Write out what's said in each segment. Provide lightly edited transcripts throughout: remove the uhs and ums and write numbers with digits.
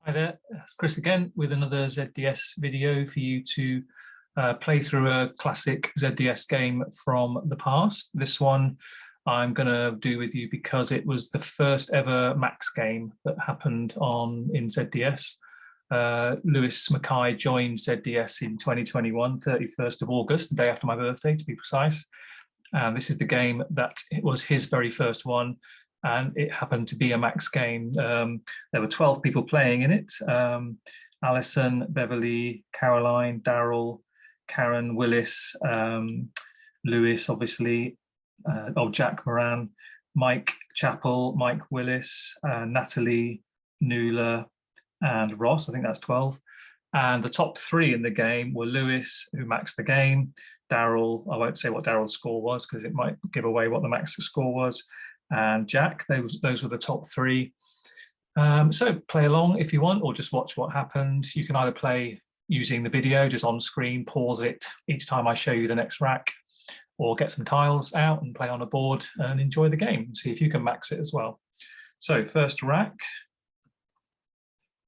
Hi there, it's Chris again with another ZDS video for you to play through a classic ZDS game from the past. This one I'm going to do with you because it was the first ever Max game that happened in ZDS. Lewis Mackay joined ZDS in 2021, 31st of August, the day after my birthday to be precise. And this is the game that it was his very first one. And it happened to be a Max game. There were 12 people playing in it. Alison, Beverly, Caroline, Daryl, Karen, Willis, Lewis, obviously, Jack Moran, Mike Chappell, Mike Willis, Natalie, Nuala, and Ross. I think that's 12. And the top three in the game were Lewis, who maxed the game, Daryl, I won't say what Daryl's score was because it might give away what the max score was, and Jack. Those were the top three. So play along if you want, or just watch what happened. You can either play using the video just on screen, pause it each time I show you the next rack, or get some tiles out and play on a board and enjoy the game and see if you can max it as well. So first rack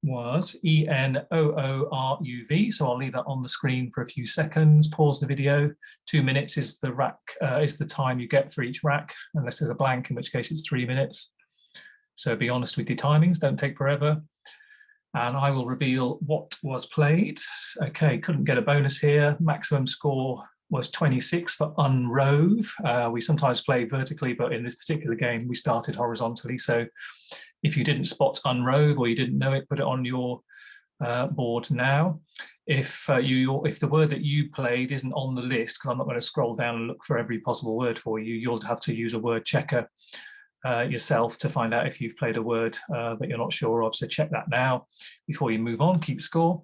was ENOORUV, so I'll leave that on the screen for a few seconds, pause the video. 2 minutes is the rack, is the time you get for each rack, unless there's a blank, in which case it's 3 minutes. So be honest with your timings, don't take forever. And I will reveal what was played. Okay, couldn't get a bonus here. Maximum score was 26 for unrove. We sometimes play vertically, but in this particular game, we started horizontally. So if you didn't spot unrove or you didn't know it, put it on your board now. If the word that you played isn't on the list, because I'm not going to scroll down and look for every possible word for you, you'll have to use a word checker yourself to find out if you've played a word that you're not sure of. So check that now before you move on, keep score.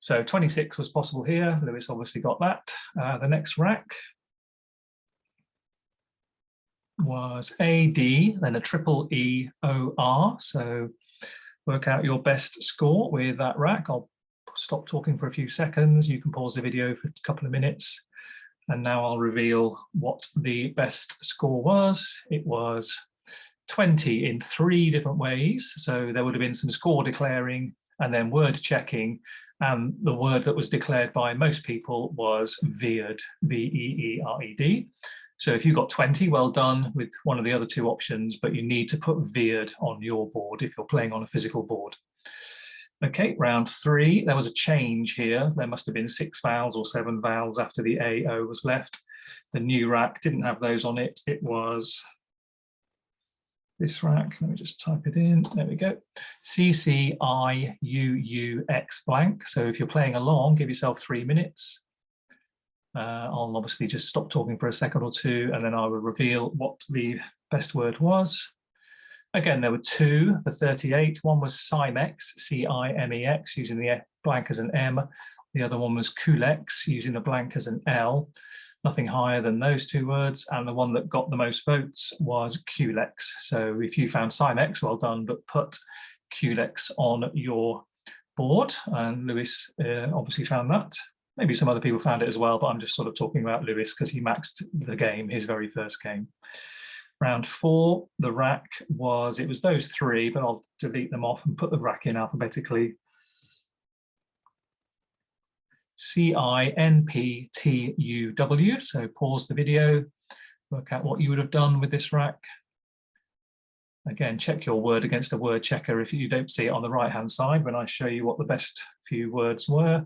So 26 was possible here. Lewis obviously got that. The next rack was AD, then a triple EOR. So work out your best score with that rack. I'll stop talking for a few seconds. You can pause the video for a couple of minutes. And now I'll reveal what the best score was. It was 20 in 3 different ways. So there would have been some score declaring and then word checking. And the word that was declared by most people was veered, V-E-E-R-E-D. So if you got 20, well done with one of the other 2 options, but you need to put veered on your board if you're playing on a physical board. Okay, round 3, there was a change here. There must have been 6 vowels or 7 vowels after the A-O was left. The new rack didn't have those on it. It was this rack. Let me just type it in. There we go. C-C-I-U-U-X blank. So if you're playing along, give yourself 3 minutes. I'll obviously just stop talking for a second or 2, and then I will reveal what the best word was. Again, there were 2 for 38. One was Cimex, C-I-M-E-X, using the blank as an M. The other one was Culex, using the blank as an L. Nothing higher than those 2 words. And the one that got the most votes was Culex. So if you found Cimex, well done, but put Culex on your board. And Lewis obviously found that. Maybe some other people found it as well, but I'm just sort of talking about Lewis because he maxed the game, his very first game. Round 4, the rack was, it was those 3, but I'll delete them off and put the rack in alphabetically. C-I-N-P-T-U-W, so pause the video, work out what you would have done with this rack. Again, check your word against a word checker if you don't see it on the right-hand side when I show you what the best few words were.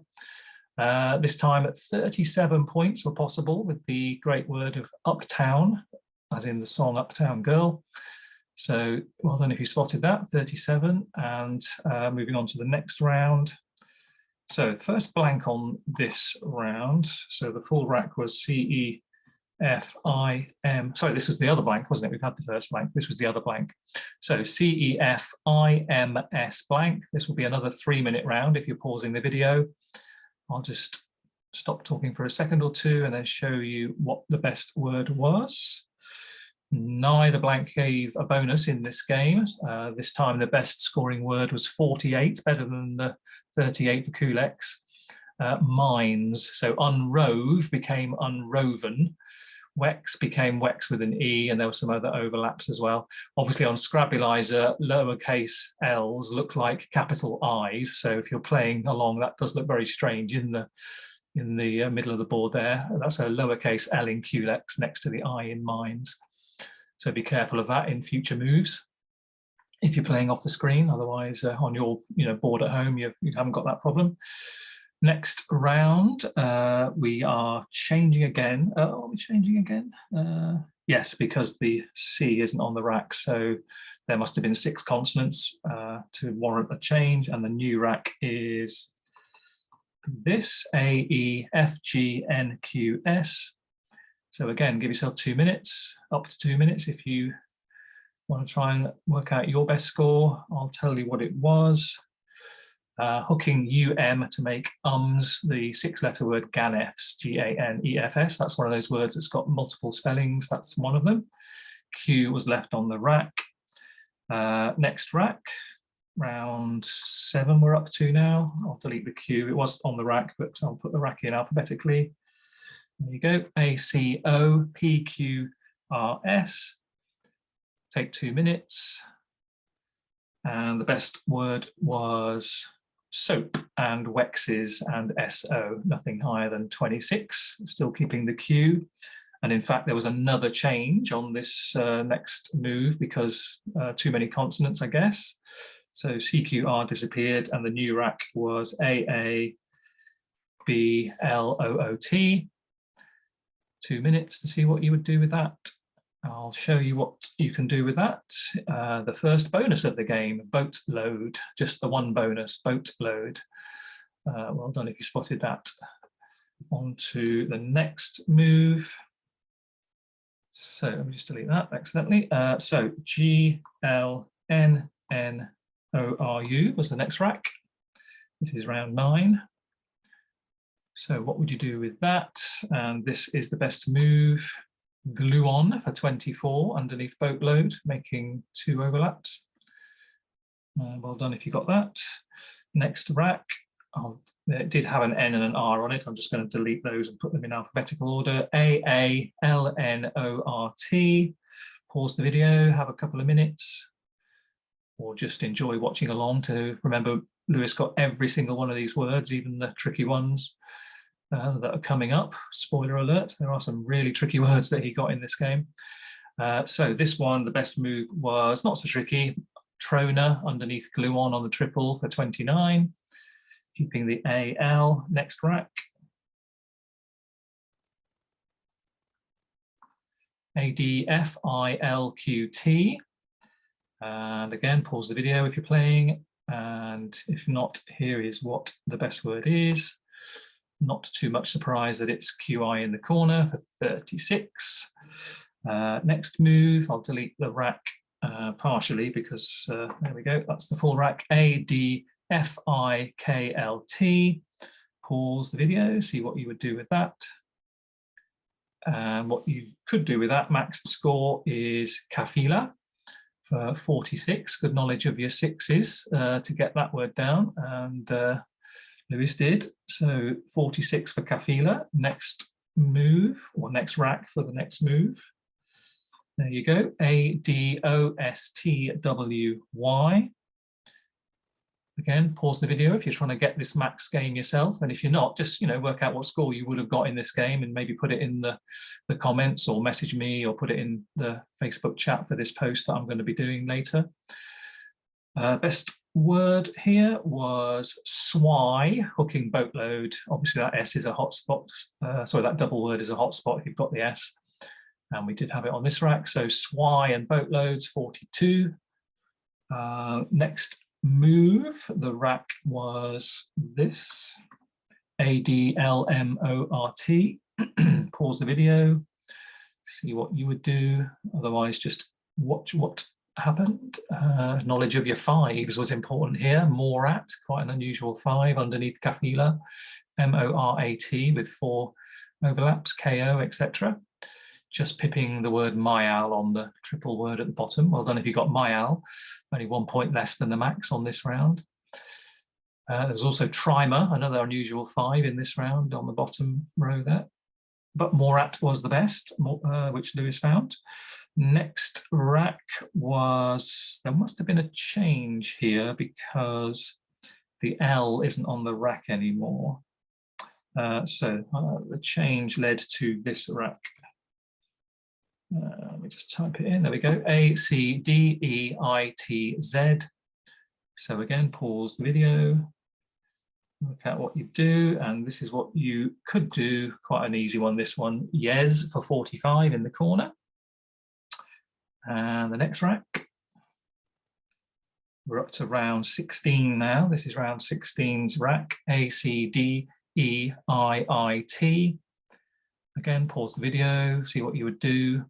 This time at 37 points were possible with the great word of uptown, as in the song Uptown Girl. So well done if you spotted that, 37. And moving on to the next round. So first blank on this round. So the full rack was C-E-F-I-M. Sorry, this was the other blank, wasn't it? We've had the first blank. This was the other blank. So C-E-F-I-M-S blank. This will be another 3-minute round if you're pausing the video. I'll just stop talking for a second or 2 and then show you what the best word was. Neither blank gave a bonus in this game. This time the best scoring word was 48, better than the 38 for Culex. Mines, so unrove became unroven, Wex became Wex with an E, and there were some other overlaps as well. Obviously on Scrabbilizer, lowercase L's look like capital I's. So if you're playing along, that does look very strange in the middle of the board there. That's a lowercase L in QLEX next to the I in Mines. So be careful of that in future moves if you're playing off the screen. Otherwise, on your board at home, you haven't got that problem. Next round, we are changing again. Are we changing again? Yes, because the C isn't on the rack. So there must have been 6 consonants to warrant a change. And the new rack is this, A, E, F, G, N, Q, S. So again, give yourself 2 minutes, up to 2 minutes. If you want to try and work out your best score, I'll tell you what it was. Hooking UM to make ums, the 6-letter word GANEFS, G-A-N-E-F-S. That's one of those words that's got multiple spellings. That's one of them. Q was left on the rack. Next rack, round 7 we're up to now. I'll delete the Q. It was on the rack, but I'll put the rack in alphabetically. There you go. A-C-O-P-Q-R-S. Take 2 minutes. And the best word was soap and Wexes and SO, nothing higher than 26, still keeping the Q. And in fact, there was another change on this next move because too many consonants, I guess. So CQR disappeared and the new rack was AABLOOT. 2 minutes to see what you would do with that. I'll show you what you can do with that. The first bonus of the game, boat load, just the one bonus, boat load. Well done if you spotted that. On to the next move. So let me just delete that accidentally. So GLNNORU was the next rack. This is round 9. So what would you do with that? And this is the best move. Glue on for 24 underneath boatload, making 2 overlaps. Well done if you got that. Next rack, it did have an N and an R on it. I'm just going to delete those and put them in alphabetical order. A-A-L-N-O-R-T. Pause the video, have a couple of minutes, or just enjoy watching along to remember Lewis got every single one of these words, even the tricky ones. That are coming up. Spoiler alert, there are some really tricky words that he got in this game. So this one, the best move was not so tricky. Trona underneath glue on the triple for 29. Keeping the AL. Next rack. ADFILQT. And again, pause the video if you're playing. And if not, here is what the best word is. Not too much surprise that it's QI in the corner for 36. Next move, I'll delete the rack partially because there we go, that's the full rack. ADFIKLT. Pause the video, see what you would do with that. And what you could do with that max score is Kafila for 46. Good knowledge of your 6s to get that word down. And Lewis did. So 46 for Kafila. Next move, or next rack for the next move. There you go. ADOSTWY. Again, pause the video if you're trying to get this max game yourself. And if you're not, just work out what score you would have got in this game and maybe put it in the comments or message me or put it in the Facebook chat for this post that I'm going to be doing later. Best word here was swy, hooking boatload. Obviously that S is a hotspot. Sorry, that double word is a hotspot if you've got the S. And we did have it on this rack. So swy and boatloads, 42. Next move, the rack was this, ADLMORT. Pause the video, see what you would do. Otherwise, just watch what happened. Knowledge of your 5s was important here. Morat, quite an unusual 5 underneath Kafila. M-O-R-A-T with 4 overlaps, KO, etc. Just pipping the word myal on the triple word at the bottom. Well done if you got myal. Only 1 point less than the max on this round. There was also trimer, another unusual 5 in this round on the bottom row there. but Morat was the best, which Lewis found. Next rack was, there must have been a change here because the L isn't on the rack anymore. So the change led to this rack. Let me just type it in, there we go, A, C, D, E, I, T, Z. So again, pause the video, look at what you do, and this is what you could do, quite an easy one, this one, yes for 45 in the corner. And the next rack, we're up to round 16 now, this is round 16's rack, A, C, D, E, I, T. Again, pause the video, see what you would do.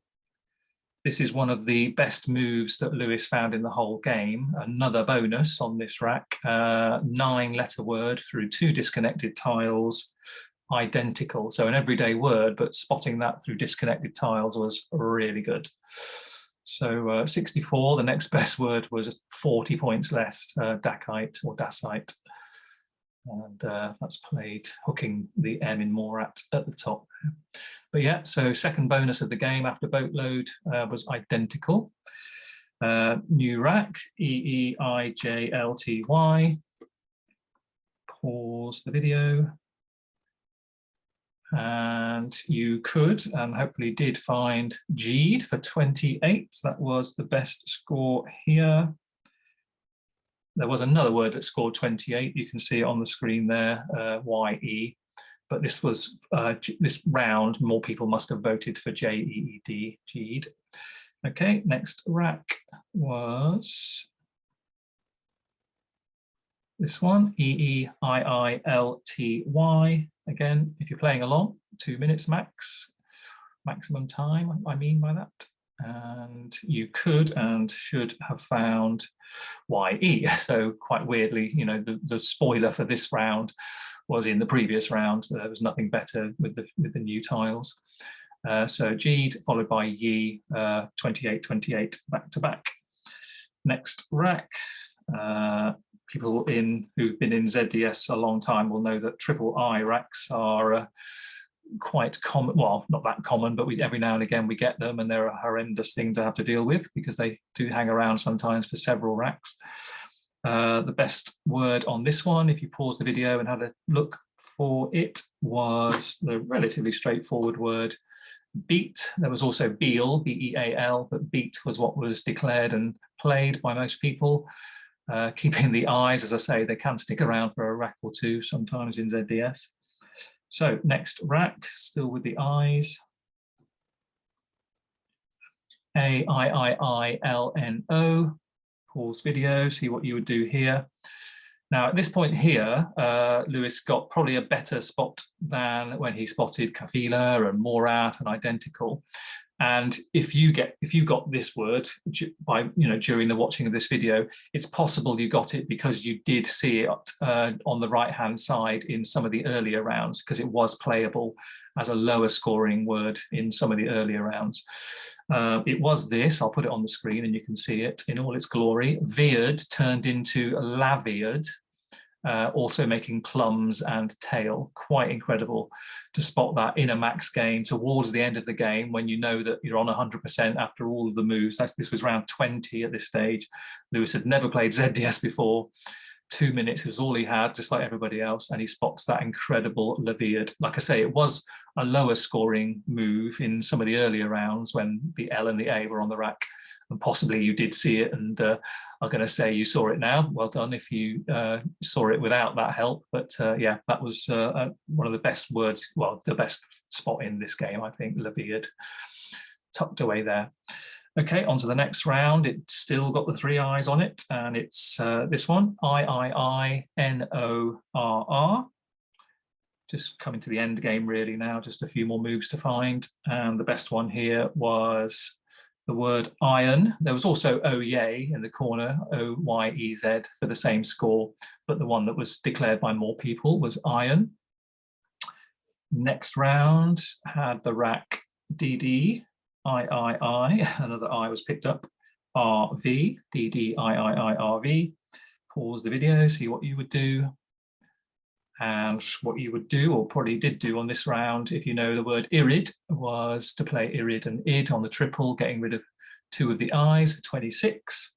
This is one of the best moves that Lewis found in the whole game. Another bonus on this rack, 9-letter word through 2 disconnected tiles, identical. So an everyday word, but spotting that through disconnected tiles was really good. So 64, the next best word was 40 points less, Dacite or Dacite. And that's played hooking the M in Morat at the top. But yeah, so second bonus of the game after boatload was identical. New rack, EEIJLTY. Pause the video. And you could, and hopefully did, find G'd for 28. That was the best score here. There was another word that scored 28. You can see it on the screen there, YE. But this was this round, more people must have voted for JEED, G'd. Okay, next rack was this one, EEIILTY. Again, if you're playing along, 2 minutes max, maximum time, I mean by that. And you could and should have found YE. So quite weirdly, you know, the spoiler for this round was in the previous round. There was nothing better with the new tiles. So G'd followed by Ye, 28-28 back to back. Next rack. People who've been in ZDS a long time will know that triple I racks are quite common, well, not that common, but every now and again we get them, and they're a horrendous thing to have to deal with because they do hang around sometimes for several racks. The best word on this one, if you pause the video and had a look for it, was the relatively straightforward word beat. There was also beal, B-E-A-L, but beat was what was declared and played by most people. Keeping the eyes, as I say, they can stick around for a rack or two sometimes in ZDS. So next rack, still with the eyes. A-I-I-I-L-N-O. Pause video, see what you would do here. Now at this point here, Lewis got probably a better spot than when he spotted Kafila and Morat and identical. And if you got this word by, you know, during the watching of this video, it's possible you got it because you did see it on the right hand side in some of the earlier rounds, because it was playable as a lower scoring word in some of the earlier rounds. It was this, I'll put it on the screen and you can see it in all its glory. Veered turned into lavered. Also making plums and tail. Quite incredible to spot that in a max game towards the end of the game when you know that you're on 100% after all of the moves. This was round 20 at this stage. Lewis had never played ZDS before. 2 minutes was all he had, just like everybody else, and he spots that incredible levered. Like I say, it was a lower scoring move in some of the earlier rounds when the L and the A were on the rack. And possibly you did see it, and I'm going to say you saw it now. Well done if you saw it without that help. But yeah, that was one of the best words, well, the best spot in this game, I think, levered, tucked away there. Okay, on to the next round. It's still got the 3 eyes on it, and it's this one, I-I-I-N-O-R-R. Just coming to the end game really now, just a few more moves to find. And the best one here was the word iron. There was also O-Y in the corner, O-Y-E-Z, for the same score, but the one that was declared by more people was iron. Next round had the rack DD, I-I-I, another I was picked up, R-V, D-D-I-I-I-R-V. Pause the video, see what you would do. And what you would do, or probably did do on this round, if you know the word irid, was to play irid and id on the triple, getting rid of 2 of the i's for 26.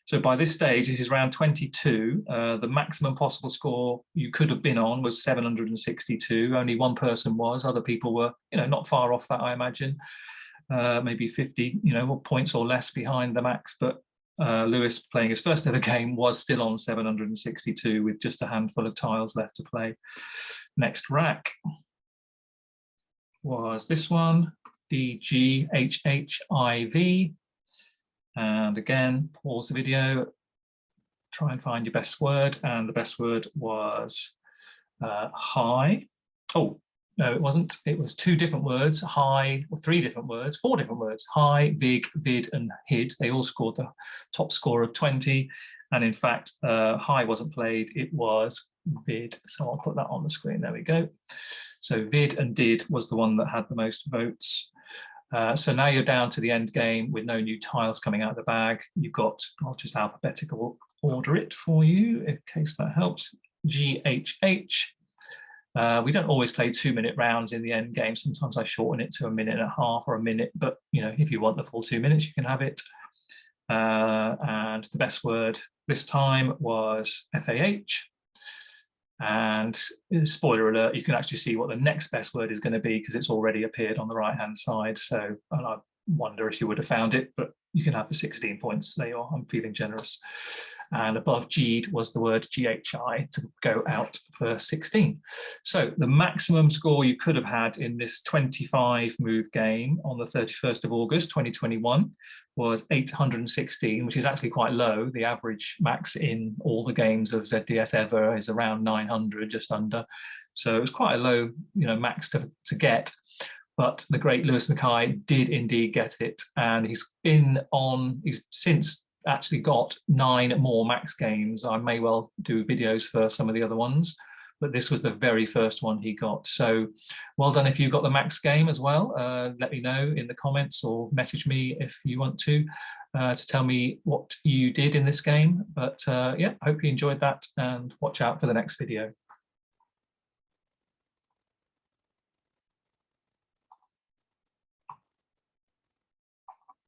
So by this stage, this is round 22. The maximum possible score you could have been on was 762. Only one person was. Other people were, not far off that, I imagine. Maybe 50, points or less behind the max. But Lewis, playing his first ever game, was still on 762 with just a handful of tiles left to play. Next rack was this one, DGHHIV. And again, pause the video, try and find your best word. And the best word was high. Oh, no, it wasn't. It was 2 different words, high, or 3 different words, 4 different words, high, vig, vid, and hid. They all scored the top score of 20. And in fact, high wasn't played, it was vid. So I'll put that on the screen, there we go. So vid and did was the one that had the most votes. So now you're down to the end game with no new tiles coming out of the bag. You've got, I'll just alphabetical order it for you in case that helps. GHH. We don't always play 2-minute rounds in the end game. Sometimes I shorten it to 1.5 minutes or a minute, but if you want the full 2 minutes, you can have it. And the best word this time was FAH. And spoiler alert, you can actually see what the next best word is going to be because it's already appeared on the right hand side. So I wonder if you would have found it, but you can have the 16 points. There you are. I'm feeling generous. And above G'd was the word GHI to go out for 16. So the maximum score you could have had in this 25 move game on the 31st of August 2021 was 816, which is actually quite low. The average max in all the games of ZDS ever is around 900, just under. So it was quite a low, max to get. But the great Lewis Mackay did indeed get it, and he's since actually got 9 more max games. I may well do videos for some of the other ones, but this was the very first one he got. So well done if you got the max game as well. Let me know in the comments or message me if you want to tell me what you did in this game. But yeah, hope you enjoyed that and watch out for the next video.